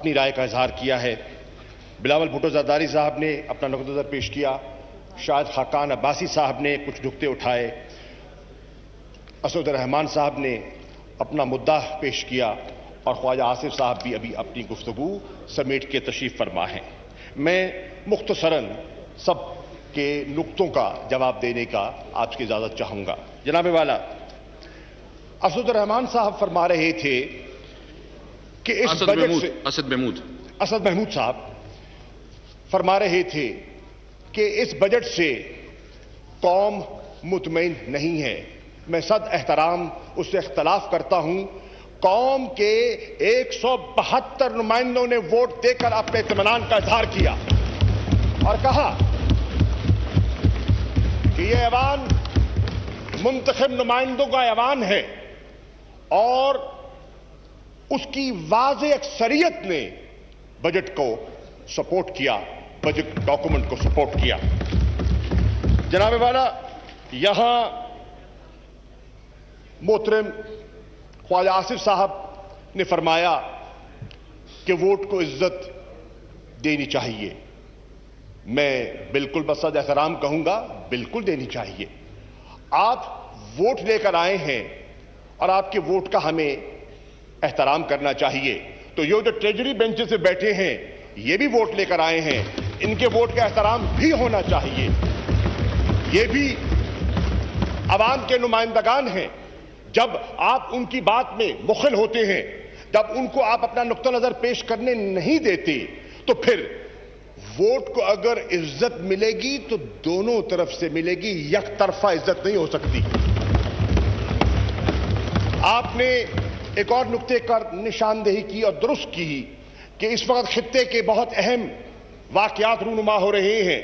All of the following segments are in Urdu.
اپنی رائے کا اظہار کیا ہے. بلاول بھٹو زرداری صاحب نے اپنا نقطہ نظر پیش کیا. شاہد خاقان عباسی صاحب نے کچھ نکتے اٹھائے. اسد الرحمان صاحب نے اپنا مدعا پیش کیا اور خواجہ آصف صاحب بھی ابھی اپنی گفتگو سمیٹ کے تشریف فرما ہیں. میں مختصراً سب کے نقطوں کا جواب دینے کا آپ کی اجازت چاہوں گا. جناب والا، اسد الرحمان صاحب فرما رہے تھے کہ اس بجٹ سے اسد محمود صاحب فرما رہے تھے کہ اس بجٹ سے قوم مطمئن نہیں ہے. میں صد احترام اس سے اختلاف کرتا ہوں. قوم کے 172 نمائندوں نے ووٹ دے کر اپنے اطمینان کا اظہار کیا اور کہا کہ یہ ایوان منتخب نمائندوں کا ایوان ہے اور اس کی واضح اکثریت نے بجٹ کو سپورٹ کیا، بجٹ ڈاکومنٹ کو سپورٹ کیا. جناب والا، یہاں محترم خواجہ آصف صاحب نے فرمایا کہ ووٹ کو عزت دینی چاہیے. میں بالکل بصد احترام کہوں گا، بالکل دینی چاہیے. آپ ووٹ لے کر آئے ہیں اور آپ کے ووٹ کا ہمیں احترام کرنا چاہیے. تو یہ جو ٹریجری بینچ سے بیٹھے ہیں یہ بھی ووٹ لے کر آئے ہیں، ان کے ووٹ کا احترام بھی ہونا چاہیے. یہ بھی عوام کے نمائندگان ہیں. جب آپ ان کی بات میں مخل ہوتے ہیں، جب ان کو آپ اپنا نقطہ نظر پیش کرنے نہیں دیتے، تو پھر ووٹ کو اگر عزت ملے گی تو دونوں طرف سے ملے گی، یک طرفہ عزت نہیں ہو سکتی. آپ نے ایک اور نقطے کا نشاندہی کی اور درست کی کہ اس وقت خطے کے بہت اہم واقعات رونما ہو رہے ہیں.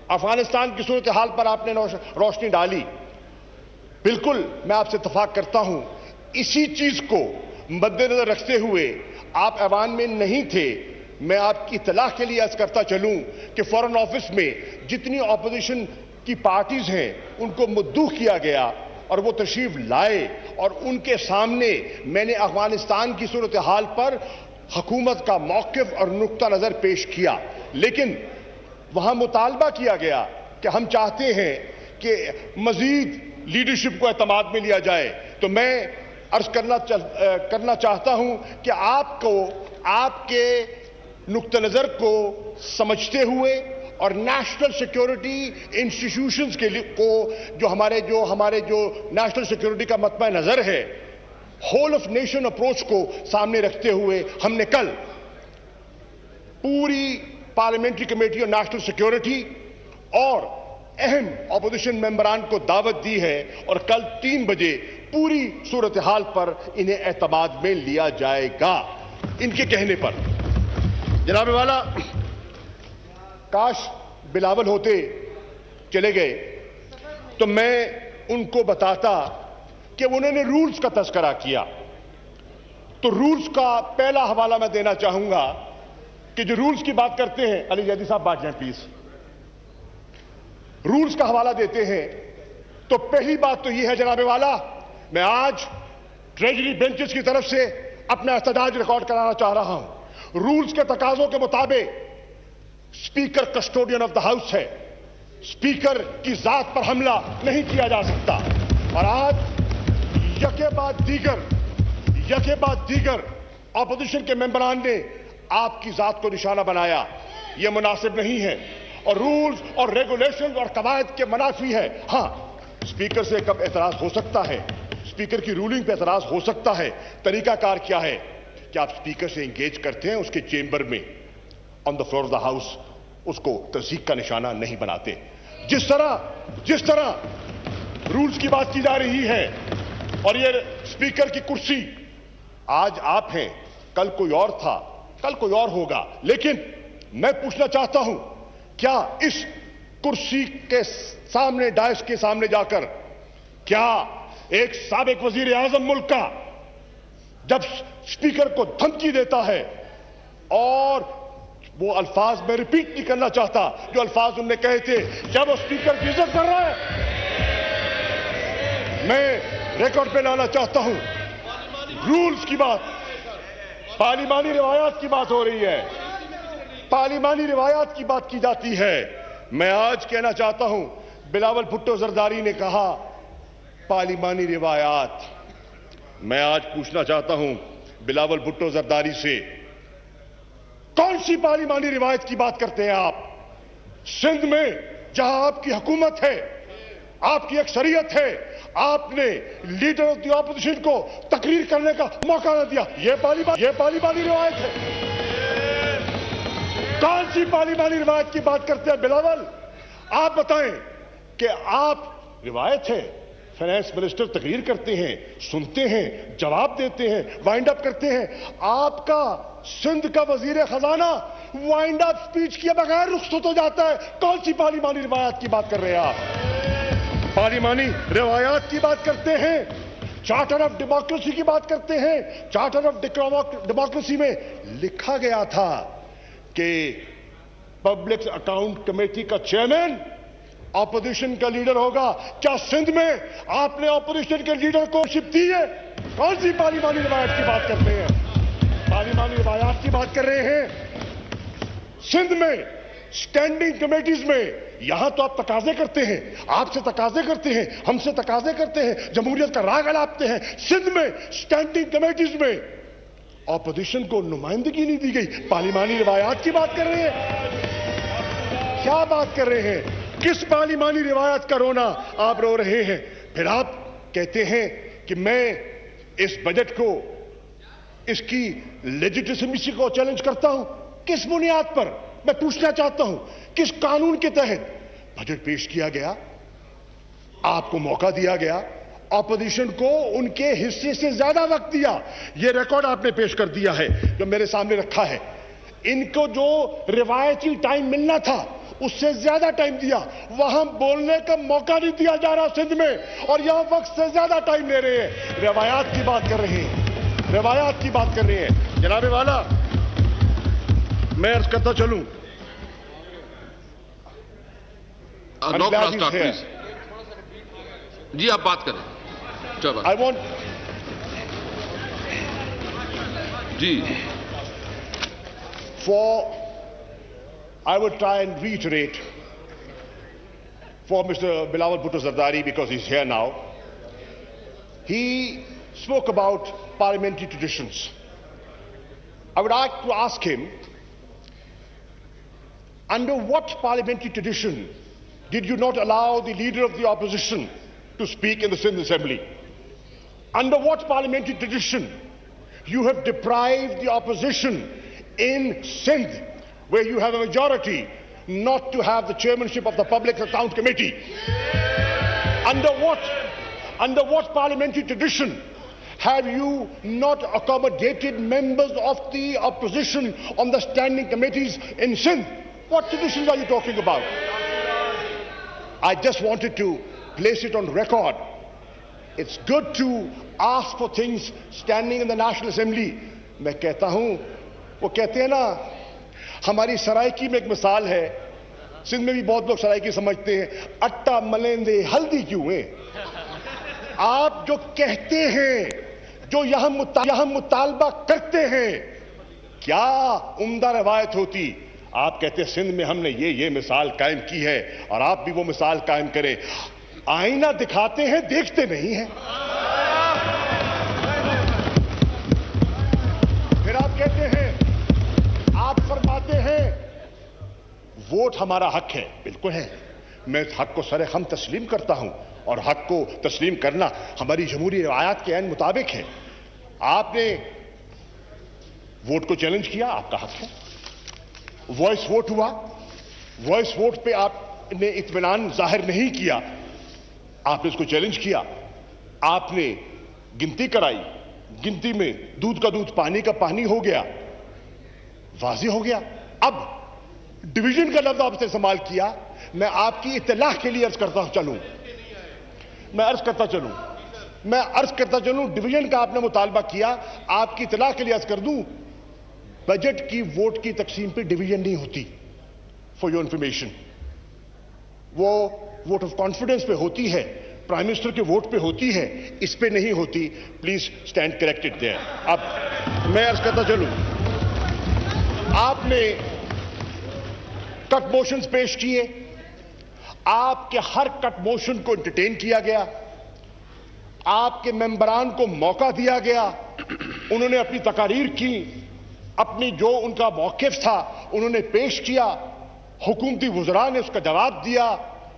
افغانستان کی صورتحال پر آپ نے روشنی ڈالی. بالکل میں آپ سے اتفاق کرتا ہوں. اسی چیز کو مد نظر رکھتے ہوئے آپ ایوان میں نہیں تھے. میں آپ کی اطلاع کے لیے عرض کرتا چلوں کہ فارن آفس میں جتنی اپوزیشن کی پارٹیز ہیں ان کو مدعو کیا گیا اور وہ تشریف لائے اور ان کے سامنے میں نے افغانستان کی صورتحال پر حکومت کا موقف اور نقطہ نظر پیش کیا. لیکن وہاں مطالبہ کیا گیا کہ ہم چاہتے ہیں کہ مزید لیڈرشپ کو اعتماد میں لیا جائے. تو میں عرض کرنا چاہتا ہوں کہ آپ کو آپ کے نقطہ نظر کو سمجھتے ہوئے اور نیشنل سیکیورٹی انسٹیٹیوشنز کے لیے کو جو ہمارے جو نیشنل سیکیورٹی کا مطمع نظر ہے، ہول آف نیشن اپروچ کو سامنے رکھتے ہوئے ہم نے کل پوری پارلیمنٹری کمیٹی اور نیشنل سیکیورٹی اور اہم اپوزیشن ممبران کو دعوت دی ہے اور کل 3 بجے پوری صورتحال پر انہیں اعتماد میں لیا جائے گا ان کے کہنے پر. جناب والا، کاش بلاول ہوتے چلے گئے تو میں ان کو بتاتا کہ انہوں نے رولز کا تذکرہ کیا. تو رولز کا پہلا حوالہ میں دینا چاہوں گا کہ جو رولز کی بات کرتے ہیں، علی جیدی صاحب بات جائیں پلیز، رولز کا حوالہ دیتے ہیں. تو پہلی بات تو یہ ہے جناب والا، میں آج ٹریجری بینچز کی طرف سے اپنا احتجاج ریکارڈ کرانا چاہ رہا ہوں. رولز کے تقاضوں کے مطابق speaker custodian of the house ہے. اسپیکر کی ذات پر حملہ نہیں کیا جا سکتا. اور آج یکے بعد دیگر اپوزیشن کے ممبران نے آپ کی ذات کو نشانہ بنایا. یہ مناسب نہیں ہے اور رولز اور ریگولیشنز اور قواعد کے منافی ہے. ہاں، اسپیکر سے کب اعتراض ہو سکتا ہے، اسپیکر کی رولنگ پہ اعتراض ہو سکتا ہے. طریقہ کار کیا ہے کہ آپ اسپیکر سے انگیج کرتے ہیں اس کے چیمبر میں on the floor of the house, اس کو تصدیق کا نشانہ نہیں بناتے. جس طرح رولز کی بات کی جا رہی ہے اور یہ اسپیکر کی کرسی آج آپ ہیں، کل کوئی اور تھا، کل کوئی اور ہوگا. لیکن میں پوچھنا چاہتا ہوں، کیا اس کرسی کے سامنے، ڈائس کے سامنے جا کر کیا ایک سابق وزیر اعظم ملک کا جب اسپیکر کو دھمکی دیتا ہے اور وہ الفاظ میں ریپیٹ نہیں کرنا چاہتا جو الفاظ انہوں نے کہے تھے، جب وہ اسپیکر کی عزت کر رہا ہے، میں ریکارڈ پہ لانا چاہتا ہوں رولز کی بات. پارلیمانی روایات کی بات ہو رہی ہے، پارلیمانی روایات کی بات کی جاتی ہے۔ میں آج کہنا چاہتا ہوں، بلاول بھٹو زرداری نے کہا پارلیمانی روایات۔ میں آج پوچھنا چاہتا ہوں بلاول بھٹو زرداری سے، کون سی پارلیمانی روایت کی بات کرتے ہیں آپ؟ سندھ میں جہاں آپ کی حکومت ہے، آپ کی اکثریت ہے، آپ نے لیڈر آف دی اپوزیشن کو تقریر کرنے کا موقع نہ دیا، یہ پارلیمانی روایت ہے؟ کون سی پارلیمانی روایت کی بات کرتے ہیں بلاول؟ آپ بتائیں کہ آپ، روایت ہے فائنانس منسٹر تقریر کرتے ہیں، سنتے ہیں، جواب دیتے ہیں، وائنڈ اپ کرتے ہیں، آپ کا سندھ کا وزیر خزانہ وائنڈ اپ سپیچ کیے بغیر رخصت ہو جاتا ہے۔ کون سی پارلیمانی روایات کی بات کر رہے ہیں آپ؟ پارلیمانی روایات کی بات کرتے ہیں، چارٹر آف ڈیموکریسی کی بات کرتے ہیں۔ چارٹر آف ڈیموکریسی میں لکھا گیا تھا کہ پبلک اکاؤنٹ کمیٹی کا چیئرمین اپوزیشن کا لیڈر ہوگا۔ کیا سندھ میں آپ نے اپوزیشن کے لیڈر کو شپ دی ہے؟ کون سی پارلیمانی روایت کی بات کرتے ہیں؟ پارلیمانی روایات کی بات کر رہے ہیں۔ سندھ میں اسٹینڈنگ کمیٹیز میں، یہاں تو آپ تقاضے کرتے ہیں، آپ سے تقاضے کرتے ہیں، ہم سے تقاضے کرتے ہیں، جمہوریت کا راگ الاپتے ہیں۔ سندھ میں اسٹینڈنگ کمیٹیز میں اپوزیشن کو نمائندگی نہیں دی گئی۔ پارلیمانی روایات کی بات کر رہے ہیں؟ کیا بات کر رہے ہیں؟ کس پارلیمانی روایت کا رونا آپ رو رہے ہیں؟ پھر آپ کہتے ہیں کہ میں اس بجٹ کو، اس کی لیجیٹیمیسی کو چیلنج کرتا ہوں۔ کس بنیاد پر؟ میں پوچھنا چاہتا ہوں، کس قانون کے تحت بجٹ پیش کیا گیا؟ آپ کو موقع دیا گیا، اپوزیشن کو ان کے حصے سے زیادہ وقت دیا۔ یہ ریکارڈ آپ نے پیش کر دیا ہے جو میرے سامنے رکھا ہے۔ ان کو جو روایتی ٹائم ملنا تھا اس سے زیادہ ٹائم دیا، وہاں بولنے کا موقع نہیں دیا جا رہا سندھ میں، اور یہاں وقت سے زیادہ ٹائم لے رہے ہیں۔ روایات کی بات کر رہے ہیں، روایات کی بات کر رہے ہیں۔ جناب والا، میں عرض کرتا چلوں، جی آپ بات کریں۔ I want G I would try and reiterate for Mr. Bilawal Bhutto Zardari, because he's here now. He spoke about parliamentary traditions. I would like to ask him, under what parliamentary tradition did you not allow the leader of the opposition to speak in the Sindh Assembly? Under what parliamentary tradition you have deprived the opposition in Sindh, where you have a majority, not to have the chairmanship of the Public Account Committee? Under what parliamentary tradition have you not accommodated members of the opposition on the standing committees in Sindh? What traditions are you talking about? I just wanted to place it on record. It's good to ask for things standing in the National Assembly. میں کہتا ہوں، وہ کہتے ہیں نا، ہماری سرائکی میں ایک مثال ہے، سندھ میں بھی بہت لوگ سرائکی سمجھتے ہیں، اٹا ملیندے ہلدی کیوں ہیں؟ آپ جو کہتے ہیں، جو یہاں مطالبہ کرتے ہیں، کیا عمدہ روایت ہوتی؟ آپ کہتے ہیں سندھ میں ہم نے یہ مثال قائم کی ہے، اور آپ بھی وہ مثال قائم کریں۔ آئینہ دکھاتے ہیں، دیکھتے نہیں ہیں۔ پھر آپ کہتے ہیں، آپ فرماتے ہیں ووٹ ہمارا حق ہے۔ بالکل ہے، میں اس حق کو سرخم تسلیم کرتا ہوں، اور حق کو تسلیم کرنا ہماری جمہوری روایات کے عین مطابق ہے۔ آپ نے ووٹ کو چیلنج کیا، آپ کا حق ہے۔ وائس ووٹ ہوا، وائس ووٹ پہ آپ نے اطمینان ظاہر نہیں کیا، آپ نے اس کو چیلنج کیا، آپ نے گنتی کرائی، گنتی میں دودھ کا دودھ پانی کا پانی ہو گیا، واضح ہو گیا۔ اب ڈویژن کا لفظ آپ سے استعمال کیا، میں آپ کی اطلاع کے لیے عرض کرتا چلوں، ڈویژن کا آپ نے مطالبہ کیا، آپ کی اطلاع کے لیے عرض کر دوں، بجٹ کی ووٹ کی تقسیم پہ ڈویژن نہیں ہوتی، فار یور انفارمیشن۔ وہ ووٹ آف کانفیڈنس پہ ہوتی ہے، پرائم منسٹر کے ووٹ پہ ہوتی ہے، اس پہ نہیں ہوتی. Please stand corrected there. اب میں عرض کرتا چلوں، آپ نے کٹ موشنز پیش کیے، آپ کے ہر کٹ موشن کو انٹرٹین کیا گیا، آپ کے ممبران کو موقع دیا گیا، انہوں نے اپنی تقاریر کی، اپنی جو ان کا موقف تھا انہوں نے پیش کیا، حکومتی وزراء نے اس کا جواب دیا،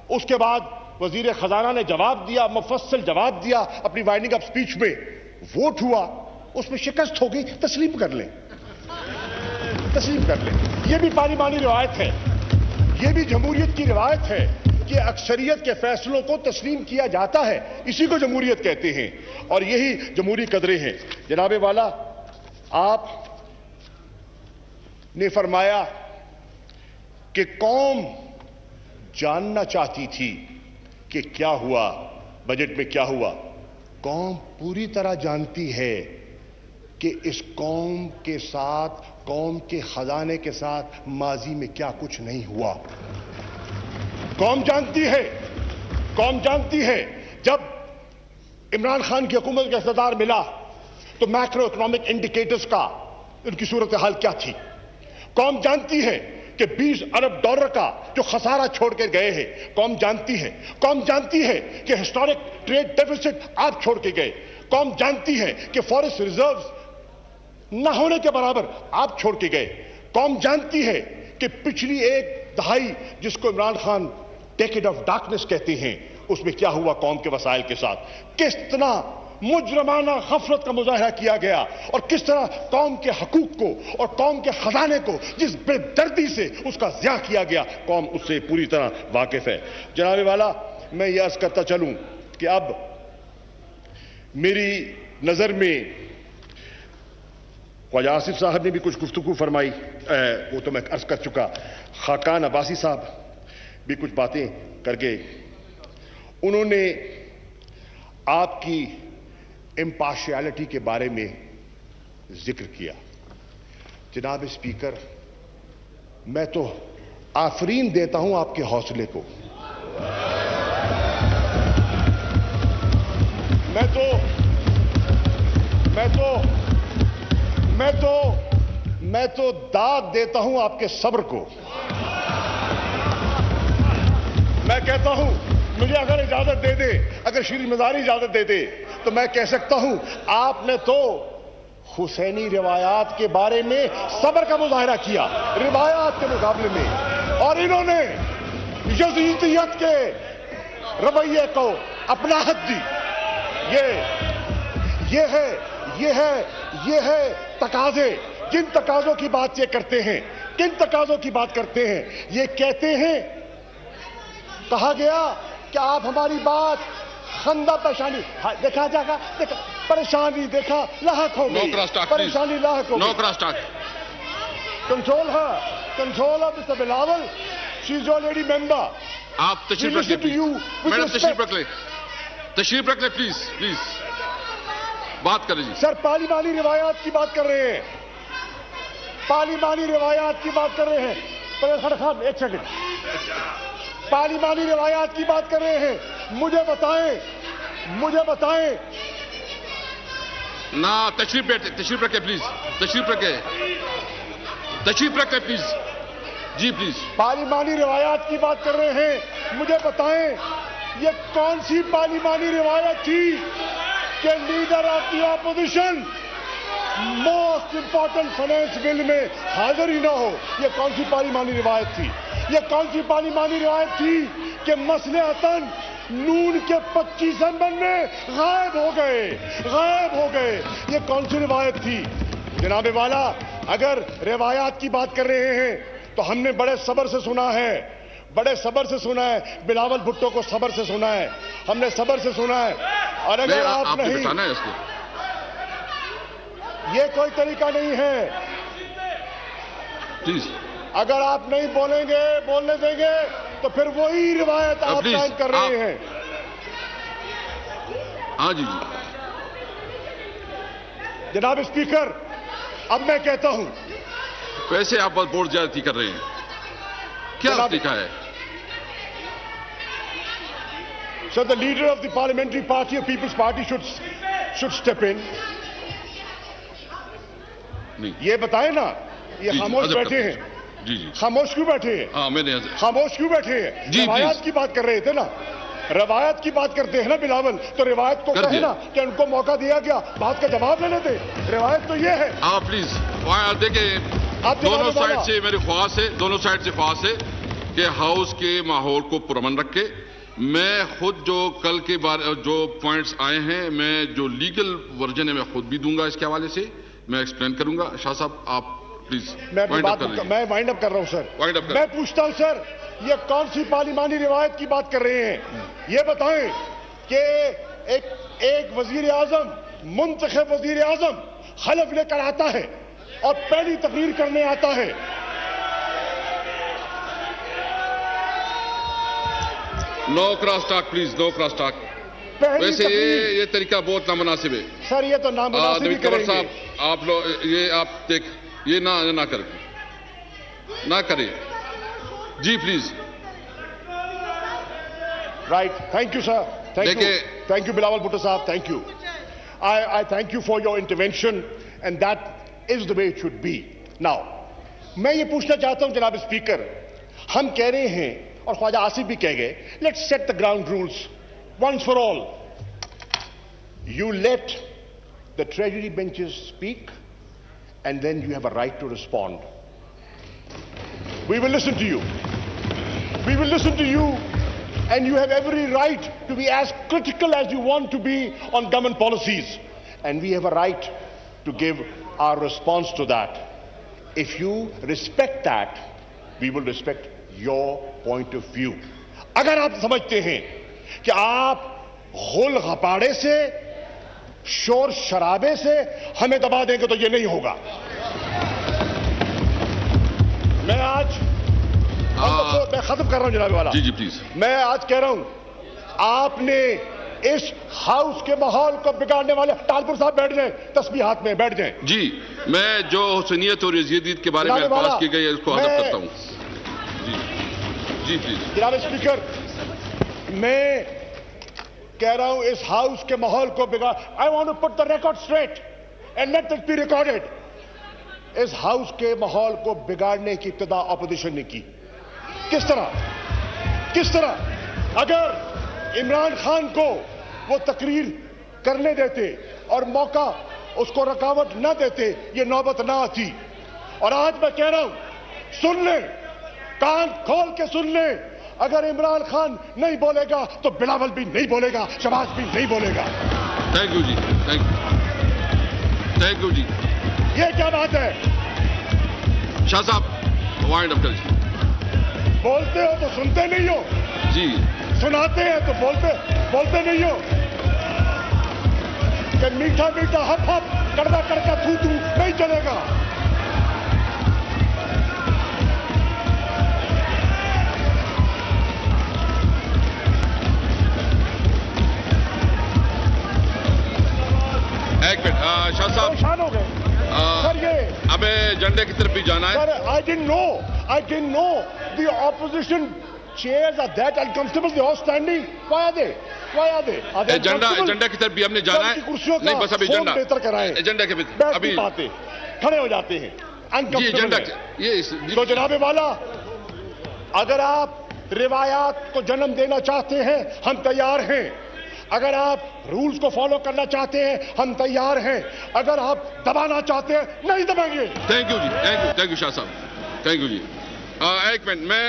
اس کے بعد وزیر خزانہ نے جواب دیا، مفصل جواب دیا اپنی وائنڈنگ اپ سپیچ میں. ووٹ ہوا، اس میں شکست ہو گئی، تسلیم کر لیں، تسلیم کر لیں. یہ بھی پارلیمانی روایت ہے، یہ بھی جمہوریت کی روایت ہے کہ اکثریت کے فیصلوں کو تسلیم کیا جاتا ہے، اسی کو جمہوریت کہتے ہیں اور یہی جمہوری قدریں ہیں. جناب والا، آپ نے فرمایا کہ قوم جاننا چاہتی تھی کہ کیا ہوا، بجٹ میں کیا ہوا. قوم پوری طرح جانتی ہے کہ اس قوم کے ساتھ، قوم کے خزانے کے ساتھ ماضی میں کیا کچھ نہیں ہوا. قوم جانتی ہے، قوم جانتی ہے. جب عمران خان کی حکومت کا اقتدار ملا تو میکرو اکنامک انڈیکیٹرز کا ان کی صورتحال کیا تھی. قوم جانتی ہے کہ 20 ارب ڈالر کا جو خسارہ چھوڑ کے گئے ہیں، قوم جانتی ہے. قوم جانتی ہے کہ ہسٹورک ٹریڈ ڈیفیسٹ آپ چھوڑ کے گئے. قوم جانتی ہے کہ فارسٹ ریزروز نہ ہونے کے برابر آپ چھوڑ کے گئے. قوم جانتی ہے کہ پچھلی ایک دہائی جس کو Imran Khan decade of darkness کہتے ہیں، اس میں کیا ہوا قوم کے وسائل کے ساتھ. کس طرح مجرمانہ غفلت کا مظاہرہ کیا گیا اور کس طرح قوم کے حقوق کو اور قوم کے خزانے کو جس بے دردی سے اس کا ضیاع کیا گیا، قوم اس سے پوری طرح واقف ہے. جناب والا، میں یہ عرض کرتا چلوں کہ اب میری نظر میں خواجہ آصف صاحب نے بھی کچھ گفتگو فرمائی، وہ تو میں عرض کر چکا. خاقان عباسی صاحب بھی کچھ باتیں کر گئے. انہوں نے آپ کی امپارشیلٹی کے بارے میں ذکر کیا. جناب اسپیکر، میں تو آفرین دیتا ہوں آپ کے حوصلے کو. میں تو داد دیتا ہوں آپ کے صبر کو. میں کہتا ہوں، مجھے اگر اجازت دے دے، اگر شری مزاری اجازت دے دے تو میں کہہ سکتا ہوں آپ نے تو حسینی روایات کے بارے میں صبر کا مظاہرہ کیا روایات کے مقابلے میں، اور انہوں نے یزیدیت کے رویے کو اپناہٹ دی. یہ ہے تقاضے. جن تقاضوں کی بات یہ کرتے ہیں، کن تقاضوں کی بات کرتے ہیں؟ یہ کہتے ہیں، کہا گیا کہ آپ ہماری بات خندہ پریشانی، دیکھا جائے گا، پریشانی دیکھا لاحق ہو گئی، پریشانی لاحق ہو گئی. Control of mister Bilawal, she is already member. آپ تشریف رکھ لیں، میڈم تشریف رکھ لیں، تشریف رکھ لیں پلیز، پلیز بات کریں. جی سر، پارلیمانی روایات کی بات کر رہے ہیں، پارلیمانی روایات کی بات کر رہے ہیں. خان ایک سیکنڈ، پارلیمانی روایات کی بات کر رہے ہیں. مجھے بتائیں نہ. تشریف رکھیں پلیز، تشریف رکھیں پلیز. G please. پارلیمانی روایات کی بات کر رہے ہیں، مجھے بتائیں یہ کون سی پارلیمانی روایت تھی کہ leader of the opposition most important finance bill میں حاضر ہی نہ ہو؟ یہ کون سی پارلیمانی روایت تھی؟ یہ کون سی پارلیمانی روایت تھی کہ مصلحتاً نون کے 25 بننے غائب ہو گئے؟ یہ کون سی روایت تھی؟ جناب والا، اگر روایات کی بات کر رہے ہیں تو ہم نے بڑے صبر سے سنا ہے، بلاول بھٹو کو صبر سے سنا ہے، ہم نے صبر سے سنا ہے. اور اگر آپ نہیں، یہ کوئی طریقہ نہیں ہے. پلیز، اگر آپ نہیں بولنے دیں گے تو پھر وہی روایت آپ قائم کر رہے ہیں. ہاں جی. جناب اسپیکر، اب میں کہتا ہوں، ویسے آپ بورڈ زیادتی کر رہے ہیں، کیا طریقہ ہے؟ So the leader of the parliamentary party of People's Party should step in. یہ بتائیں نا, یہ خاموش بیٹھے ہیں. جی جی خاموش کیوں بیٹھے ہیں؟ ہاں میں نے خاموش کیوں بیٹھے ہیں؟ روایات کی بات کر رہے تھے نا, روایت کی بات کرتے ہیں نا بلاول, تو روایت کو کہے نا کہ ان کو موقع دیا گیا, بات کا جواب لے لیتے. روایت تو یہ ہے. آپ پلیز دیکھیں, دونوں سائڈ سے میری خواہش ہے, دونوں سائڈ سے خواہش ہے کہ ہاؤس کے ماحول کو پرامن رکھے. میں خود جو کل کے بارے جو پوائنٹس آئے ہیں, میں جو لیگل ورژن ہے میں خود بھی دوں گا, اس کے حوالے سے میں ایکسپلین کروں گا. شاہ صاحب آپ پلیز. میں وائنڈ اپ کر رہا ہوں سر. میں پوچھتا ہوں سر, یہ کون سی پارلیمانی روایت کی بات کر رہے ہیں؟ یہ بتائیں کہ ایک وزیر اعظم, منتخب وزیر اعظم حلف لے کر آتا ہے اور پہلی تقریر کرنے آتا ہے. No cross talk please, no cross talk. ویسے یہ طریقہ بہت نامناسب ہے سر. یہ تو نامناسب ہی کریں گے صاحب. آپ لوگ یہ آپ دیکھ, یہ نہ کریں, نہ کریں جی please. Right, thank you sir. Thank you Bilawal Bhutto Sahib, thank you. I thank you for your intervention and that is the way it should be. Now, میں یہ پوچھنا چاہتا ہوں جناب اسپیکر, ہم کہہ رہے ہیں اور خواجہ آصف بھی کہہ گئے, let's set the ground rules once for all. You let the treasury benches speak and then you have a right to respond. We will listen to you. We will listen to you and you have every right to be as critical as you want to be on government policies. And we have a right to give our response to that. If you respect that, we will respect your point of view. اگر آپ سمجھتے ہیں کہ آپ غل غپاڑے سے, شور شرابے سے ہمیں دبا دیں گے تو یہ نہیں ہوگا. میں ختم کر رہا ہوں جناب والا. جی جی پلیز. میں آج کہہ رہا ہوں, آپ نے اس ہاؤس کے ماحول کو بگاڑنے والے, ٹالپور صاحب بیٹھ جائیں, تسبیح ہاتھ میں بیٹھ جائیں. جی, میں جو حسنیت اور یزیدیت کے بارے میں بات کی گئی ہے اس کو حذف کرتا ہوں. جی جی پلیز. جناب اسپیکر, میں کہہ رہا ہوں اس ہاؤس کے ماحول کو بگاڑ. I want to put the record straight and let it be recorded. اس ہاؤس کے ماحول کو بگاڑنے کی ابتدا اپوزیشن نے کی. کس طرح اگر عمران خان کو وہ تقریر کرنے دیتے اور موقع اس کو رکاوٹ نہ دیتے, یہ نوبت نہ آتی. اور آج میں کہہ رہا ہوں, سن لیں, کان کھول کے سن لیں, اگر عمران خان نہیں بولے گا تو بلاول بھی نہیں بولے گا, شہباز بھی نہیں بولے گا. تھینک یو جی, تھینک یو جی. یہ کیا بات ہے؟ شاہ صاحب وائنڈ اپ کر. بولتے ہو تو سنتے نہیں ہو جی, سناتے ہیں تو بولتے نہیں ہو. کہ میٹھا میٹھا ہپ ہپ, کڑوا کڑکا تھو تھو نہیں چلے گا. ایک منٹ شاہ صاحب, پریشان ہو گئے سر. یہ ہمیں ایجنڈے کی طرف بھی جانا ہے. سر, I didn't know the opposition chairs are that uncomfortable. They all standing. Why are they? Agenda کی طرف بھی ہم نے جانا ہے. نہیں بس ابھی ایجنڈا کے ابھی باتیں کھڑے ہو جاتے ہیں. جی ایجنڈا تو جناب والا, اگر آپ روایات کو جنم دینا چاہتے ہیں ہم تیار ہیں. اگر آپ رولز کو فالو کرنا چاہتے ہیں ہم تیار ہیں. اگر آپ دبانا چاہتے ہیں نہیں دبائیں گے. تھینک یو جی, thank you Shah Sahib, thank you جی. ایک منٹ, میں